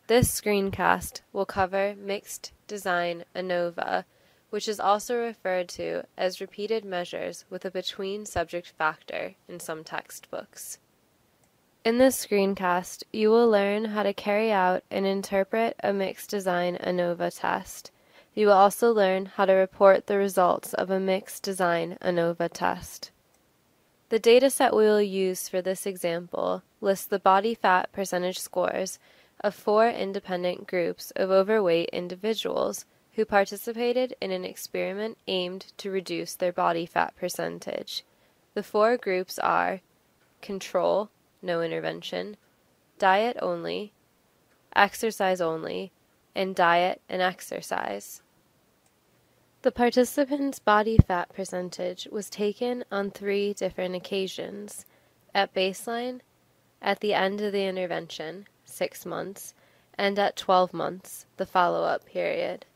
This screencast will cover mixed design ANOVA, which is also referred to as repeated measures with a between-subject factor in some textbooks. In this screencast, you will learn how to carry out and interpret a mixed design ANOVA test. You will also learn how to report the results of a mixed design ANOVA test. The dataset we will use for this example lists the body fat percentage scores of 4 independent groups of overweight individuals who participated in an experiment aimed to reduce their body fat percentage. The 4 groups are control, no intervention, diet only, exercise only, and diet and exercise. The participants' body fat percentage was taken on 3 different occasions: at baseline, at the end of the intervention, 6 months, and at 12 months, the follow-up period.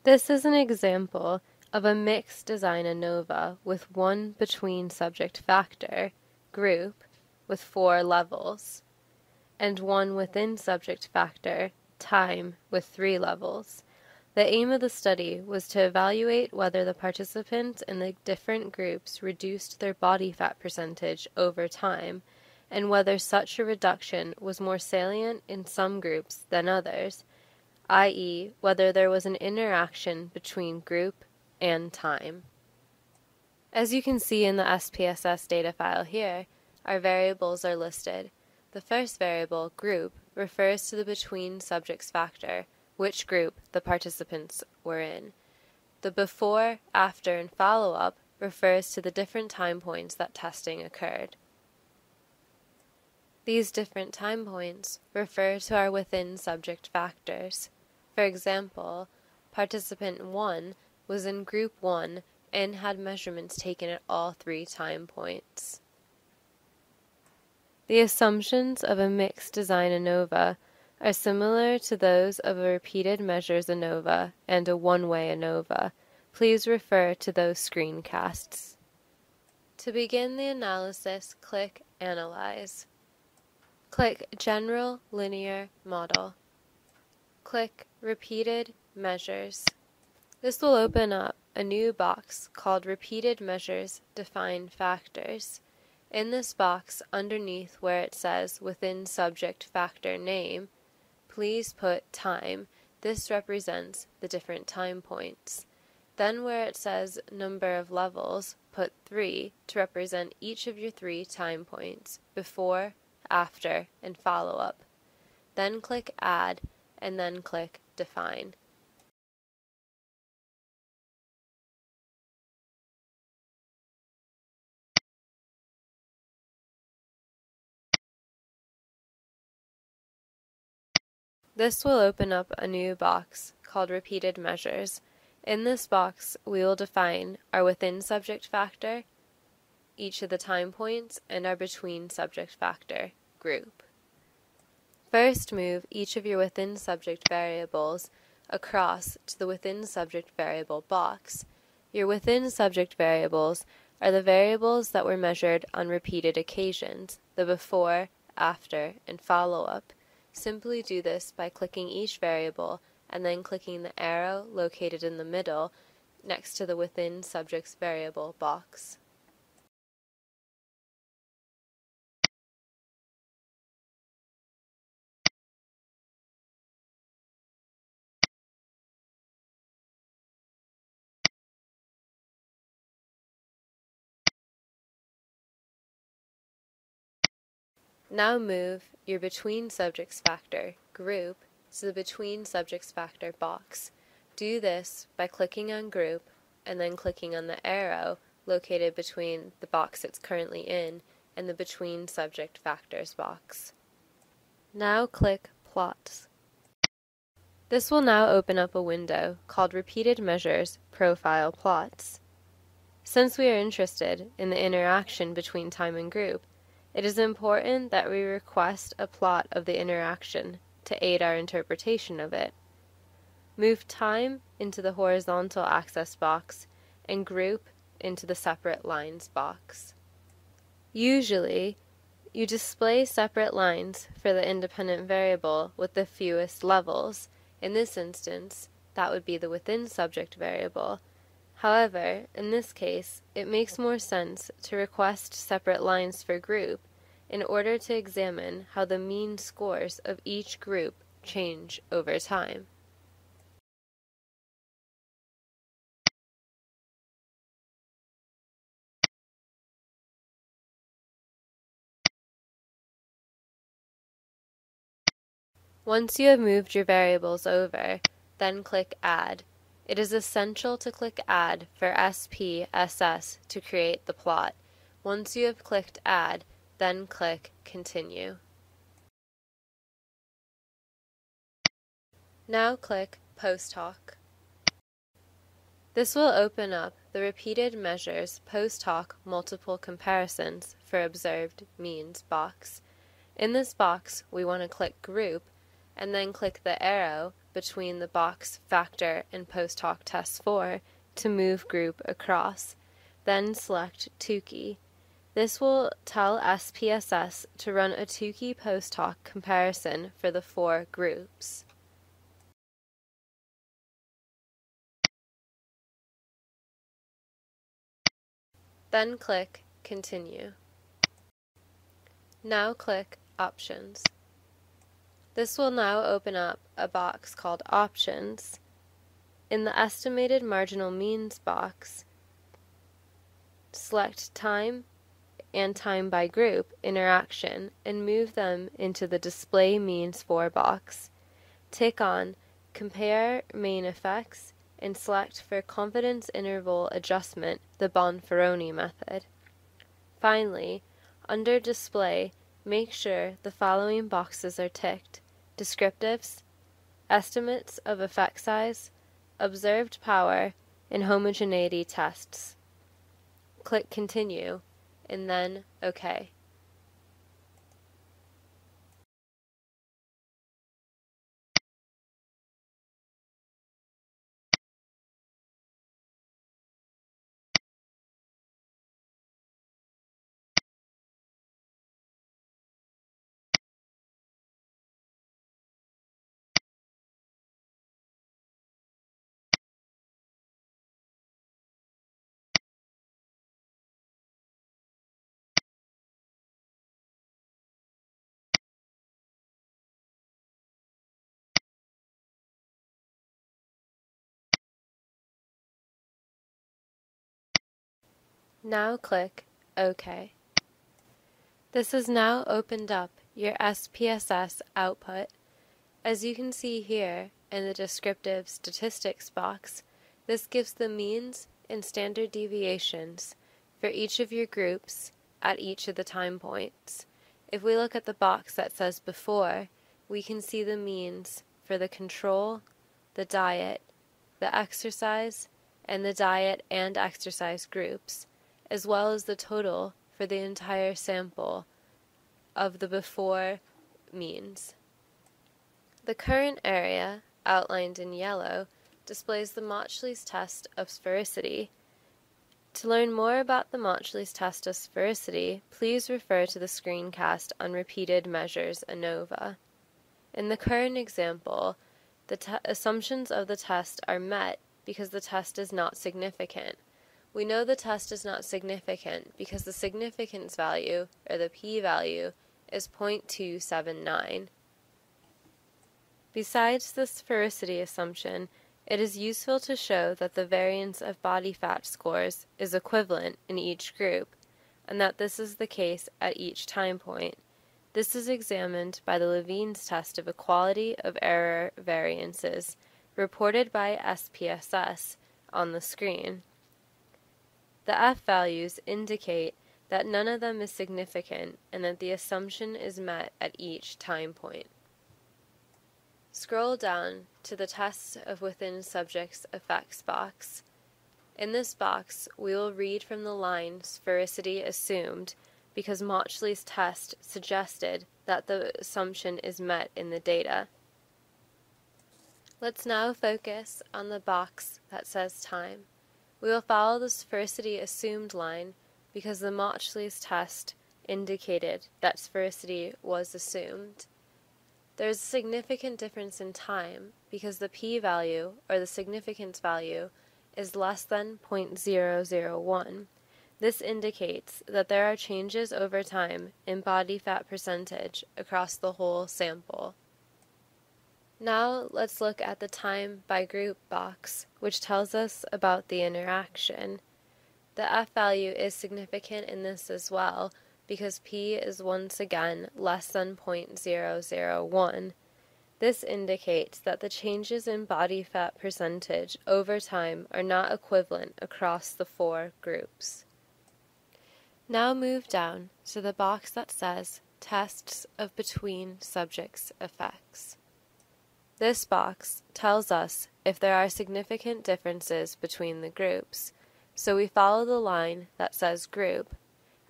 This is an example of a mixed design ANOVA with one between-subject factor, group, with 4 levels, and one within-subject factor, time, with 3 levels. The aim of the study was to evaluate whether the participants in the different groups reduced their body fat percentage over time, and whether such a reduction was more salient in some groups than others, i.e., whether there was an interaction between group and time. As you can see in the SPSS data file here, our variables are listed. The first variable, group, refers to the between subjects factor, which group the participants were in. The before, after, and follow-up refers to the different time points that testing occurred. These different time points refer to our within subject factors. For example, participant 1 was in group 1 and had measurements taken at all 3 time points. The assumptions of a mixed design ANOVA are similar to those of a repeated measures ANOVA and a one-way ANOVA. Please refer to those screencasts. To begin the analysis, click Analyze. Click General Linear Model. Click Repeated Measures. This will open up a new box called Repeated Measures Define Factors. In this box, underneath where it says Within Subject Factor Name, please put time. This represents the different time points. Then where it says Number of Levels, put 3 to represent each of your 3 time points, before, after, and follow-up. Then click Add, and then click Define. This will open up a new box called Repeated Measures. In this box, we will define our within subject factor, each of the time points, and our between subject factor, group. First, move each of your within subject variables across to the within subject variable box. Your within subject variables are the variables that were measured on repeated occasions, the before, after, and follow-up. Simply do this by clicking each variable and then clicking the arrow located in the middle next to the within subjects variable box. Now move your between subjects factor, group, to the between subjects factor box. Do this by clicking on group and then clicking on the arrow located between the box it's currently in and the between subject factors box. Now click Plots. This will now open up a window called Repeated Measures Profile Plots. Since we are interested in the interaction between time and group, it is important that we request a plot of the interaction to aid our interpretation of it. Move time into the horizontal axis box and group into the separate lines box. Usually, You display separate lines for the independent variable with the fewest levels. In this instance, that would be the within subject variable. However, in this case, it makes more sense to request separate lines for group in order to examine how the mean scores of each group change over time. Once you have moved your variables over, then click Add. It is essential to click Add for SPSS to create the plot. Once you have clicked Add, then click Continue. Now click Post Hoc. This will open up the repeated measures post hoc multiple comparisons for observed means box. In this box, we want to click Group, and then click the arrow between the box Factor and Post Hoc Test 4 to move group across. Then select Tukey. This will tell SPSS to run a Tukey post hoc comparison for the 4 groups. Then click Continue. Now click Options. This will now open up a box called Options. In the Estimated Marginal Means box, select Time and Time by Group interaction and move them into the Display Means For box. Tick on Compare Main Effects and select for Confidence Interval Adjustment the Bonferroni method. Finally, under Display, make sure the following boxes are ticked: Descriptives, Estimates of Effect Size, Observed Power, and Homogeneity Tests. Click Continue, and then OK. Now click OK. This has now opened up your SPSS output. As you can see here in the Descriptive Statistics box, this gives the means and standard deviations for each of your groups at each of the time points. If we look at the box that says Before, we can see the means for the control, the diet, the exercise, and the diet and exercise groups, as well as the total for the entire sample of the before means. The current area, outlined in yellow, displays the Mauchly's test of sphericity. To learn more about the Mauchly's test of sphericity, please refer to the screencast on repeated measures ANOVA. In the current example, the assumptions of the test are met because the test is not significant. We know the test is not significant because the significance value, or the p-value, is 0.279. Besides the sphericity assumption, it is useful to show that the variance of body fat scores is equivalent in each group, and that this is the case at each time point. This is examined by the Levene's test of equality of error variances, reported by SPSS on the screen. The F values indicate that none of them is significant and that the assumption is met at each time point. Scroll down to the Tests of Within Subjects Effects box. In this box, we will read from the line sphericity assumed because Mauchly's test suggested that the assumption is met in the data. Let's now focus on the box that says time. We will follow the sphericity assumed line because the Mauchly's test indicated that sphericity was assumed. There's a significant difference in time because the p-value, or the significance value, is less than 0.001. This indicates that there are changes over time in body fat percentage across the whole sample. Now let's look at the time by group box, which tells us about the interaction. The F value is significant in this as well, because P is once again less than 0.001. This indicates that the changes in body fat percentage over time are not equivalent across the 4 groups. Now move down to the box that says Tests of Between Subjects Effects. This box tells us if there are significant differences between the groups, so we follow the line that says group.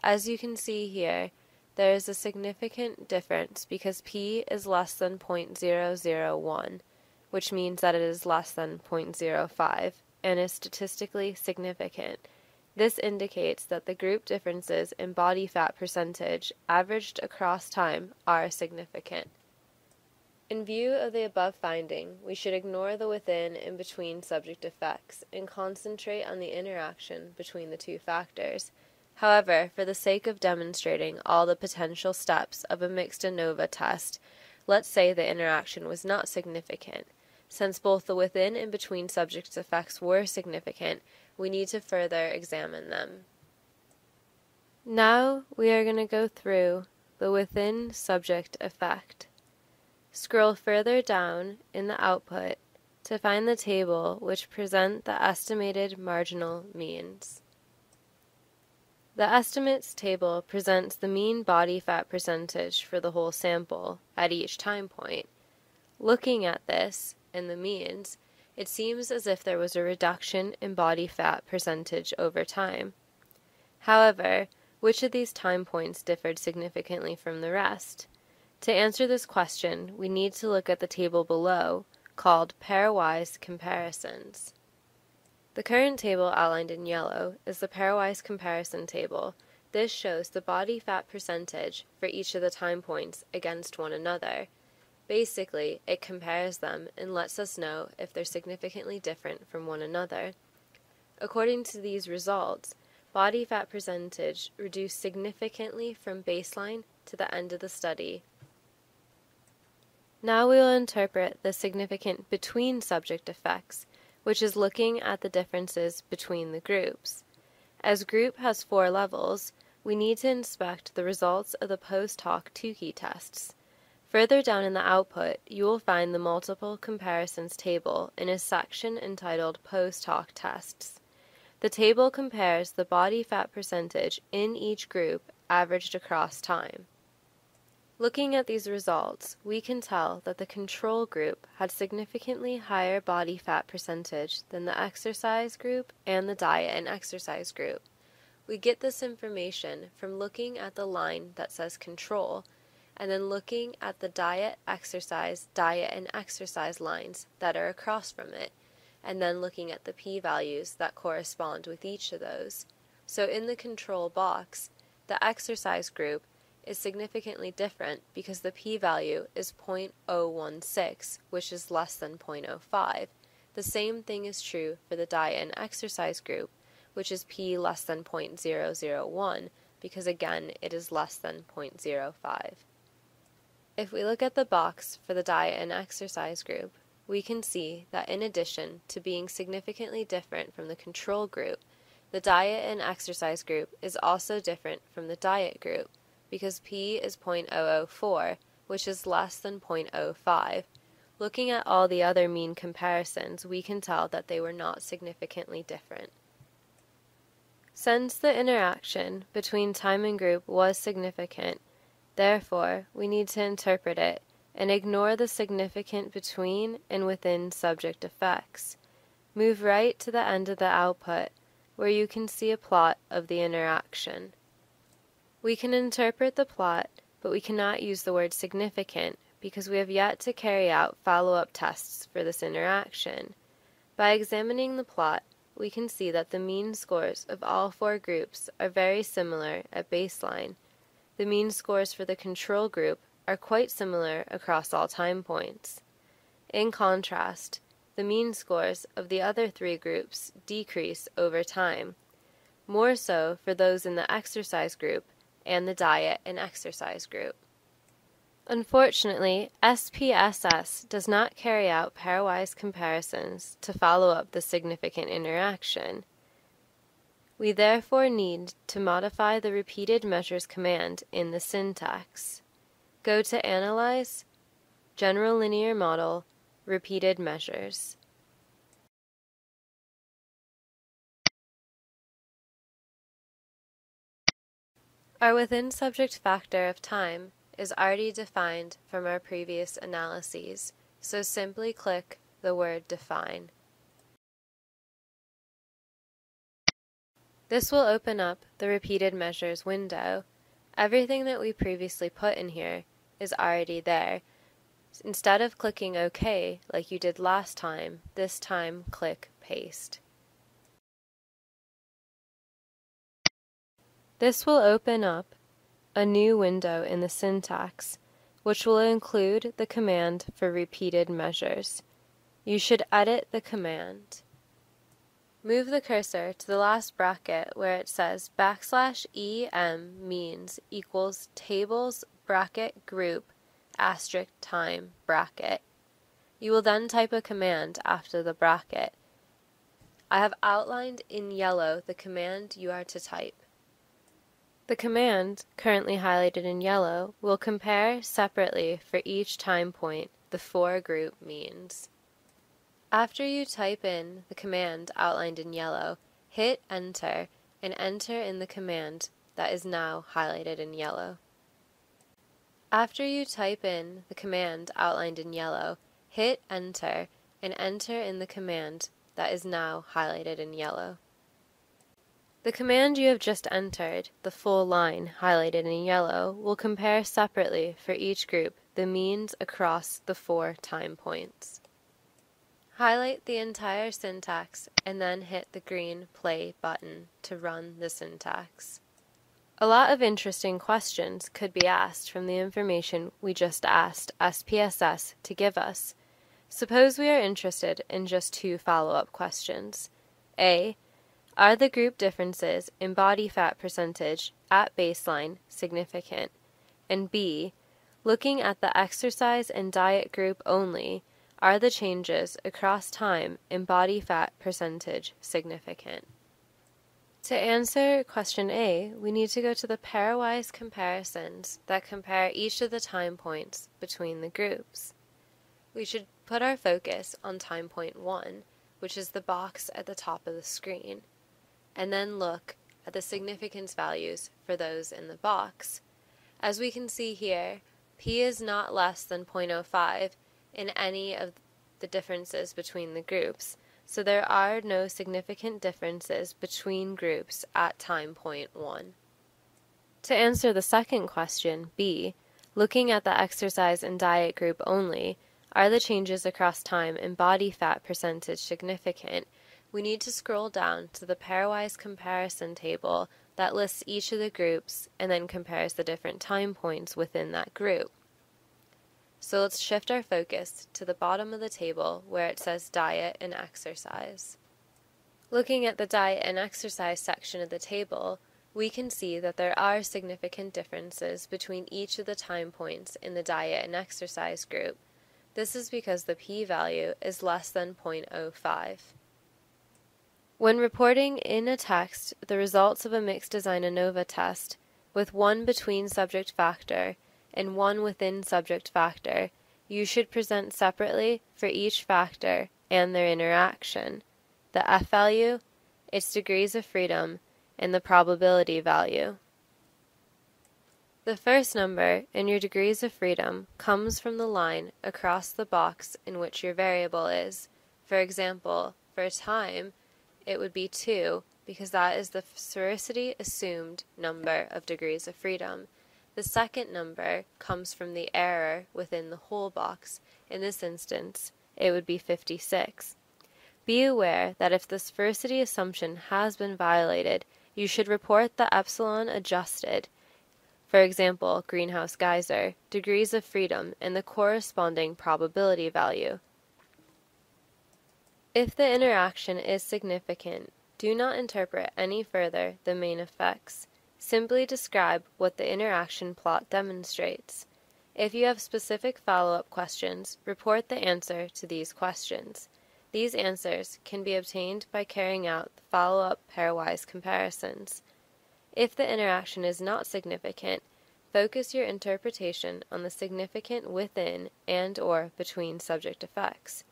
As you can see here, there is a significant difference because P is less than 0.001, which means that it is less than 0.05, and is statistically significant. This indicates that the group differences in body fat percentage averaged across time are significant. In view of the above finding, we should ignore the within and between subject effects and concentrate on the interaction between the 2 factors. However, for the sake of demonstrating all the potential steps of a mixed ANOVA test, let's say the interaction was not significant. Since both the within and between subject effects were significant, we need to further examine them. Now we are going to go through the within subject effect. Scroll further down in the output to find the table which present the estimated marginal means. The estimates table presents the mean body fat percentage for the whole sample at each time point. Looking at this and the means, it seems as if there was a reduction in body fat percentage over time. However, which of these time points differed significantly from the rest? To answer this question, we need to look at the table below, called pairwise comparisons. The current table outlined in yellow is the pairwise comparison table. This shows the body fat percentage for each of the time points against one another. Basically, it compares them and lets us know if they're significantly different from one another. According to these results, body fat percentage reduced significantly from baseline to the end of the study. Now we will interpret the significant between subject effects, which is looking at the differences between the groups. As group has 4 levels, we need to inspect the results of the post-hoc Tukey tests. Further down in the output, you will find the multiple comparisons table in a section entitled Post-hoc Tests. The table compares the body fat percentage in each group averaged across time. Looking at these results, we can tell that the control group had significantly higher body fat percentage than the exercise group and the diet and exercise group. We get this information from looking at the line that says control, and then looking at the diet, and exercise lines that are across from it, and then looking at the p-values that correspond with each of those. So in the control box, the exercise group is significantly different because the p-value is 0.016, which is less than 0.05. The same thing is true for the diet and exercise group, which is p less than 0.001, because again it is less than 0.05. If we look at the box for the diet and exercise group, we can see that in addition to being significantly different from the control group, the diet and exercise group is also different from the diet group, because p is 0.004, which is less than 0.05. Looking at all the other mean comparisons, we can tell that they were not significantly different. Since the interaction between time and group was significant, therefore, we need to interpret it and ignore the significant between and within subject effects. Move right to the end of the output, where you can see a plot of the interaction. We can interpret the plot, but we cannot use the word significant because we have yet to carry out follow-up tests for this interaction. By examining the plot, we can see that the mean scores of all 4 groups are very similar at baseline. the mean scores for the control group are quite similar across all time points. In contrast, the mean scores of the other three groups decrease over time, more so for those in the exercise group and the diet and exercise group. Unfortunately, SPSS does not carry out pairwise comparisons to follow up the significant interaction. We therefore need to modify the repeated measures command in the syntax. Go to Analyze, General Linear Model, Repeated Measures. Our within subject factor of time is already defined from our previous analyses, so simply click the word Define. This will open up the Repeated Measures window. Everything that we previously put in here is already there. Instead of clicking OK like you did last time, this time click Paste. This will open up a new window in the syntax, which will include the command for repeated measures. You should edit the command. Move the cursor to the last bracket where it says \em means equals tables bracket group asterisk time bracket. You will then type a command after the bracket. I have outlined in yellow the command you are to type. The command, currently highlighted in yellow, will compare separately for each time point the four group means. After you type in the command outlined in yellow, hit Enter and enter in the command that is now highlighted in yellow. After you type in the command outlined in yellow, hit Enter and enter in the command that is now highlighted in yellow. The command you have just entered, the full line highlighted in yellow, will compare separately for each group the means across the 4 time points. Highlight the entire syntax and then hit the green Play button to run the syntax. A lot of interesting questions could be asked from the information we just asked SPSS to give us. Suppose we are interested in just 2 follow-up questions. A. Are the group differences in body fat percentage at baseline significant? And B. Looking at the exercise and diet group only, are the changes across time in body fat percentage significant? To answer question A, we need to go to the pairwise comparisons that compare each of the time points between the groups. We should put our focus on time point 1, which is the box at the top of the screen, and then look at the significance values for those in the box. As we can see here, P is not less than 0.05 in any of the differences between the groups, so there are no significant differences between groups at time point 1. To answer the second question, B, looking at the exercise and diet group only, are the changes across time in body fat percentage significant? We need to scroll down to the pairwise comparison table that lists each of the groups and then compares the different time points within that group. So let's shift our focus to the bottom of the table where it says diet and exercise. Looking at the diet and exercise section of the table, we can see that there are significant differences between each of the time points in the diet and exercise group. This is because the p-value is less than 0.05. When reporting in a text the results of a mixed design ANOVA test with one between subject factor and one within subject factor, you should present separately for each factor and their interaction, the f-value, its degrees of freedom, and the probability value. The first number in your degrees of freedom comes from the line across the box in which your variable is. For example, for time, it would be 2 because that is the sphericity assumed number of degrees of freedom. The second number comes from the error within the whole box. In this instance, it would be 56. Be aware that if the sphericity assumption has been violated, you should report the epsilon adjusted. For for example, greenhouse geyser, degrees of freedom, and the corresponding probability value. If the interaction is significant, do not interpret any further the main effects. Simply describe what the interaction plot demonstrates. If you have specific follow-up questions, report the answer to these questions. These answers can be obtained by carrying out the follow-up pairwise comparisons. If the interaction is not significant, focus your interpretation on the significant within and/or between subject effects.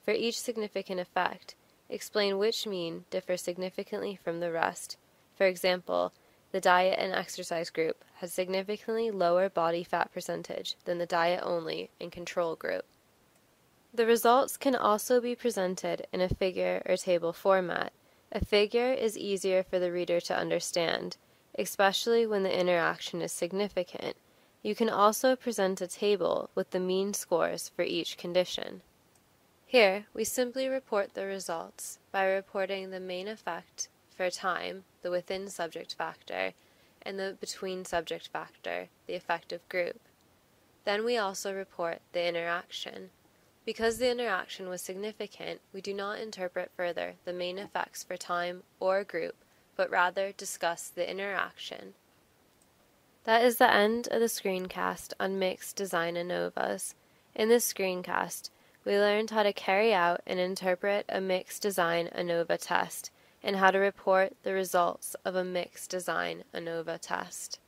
For each significant effect, explain which mean differ significantly from the rest. For example, the diet and exercise group has significantly lower body fat percentage than the diet-only and control group. The results can also be presented in a figure or table format. A figure is easier for the reader to understand, especially when the interaction is significant. You can also present a table with the mean scores for each condition. Here, we simply report the results by reporting the main effect for time, the within subject factor, and the between subject factor, the effective group. Then we also report the interaction. Because the interaction was significant, we do not interpret further the main effects for time or group, but rather discuss the interaction. That is the end of the screencast on mixed design ANOVAs. In this screencast, we learned how to carry out and interpret a mixed design ANOVA test and how to report the results of a mixed design ANOVA test.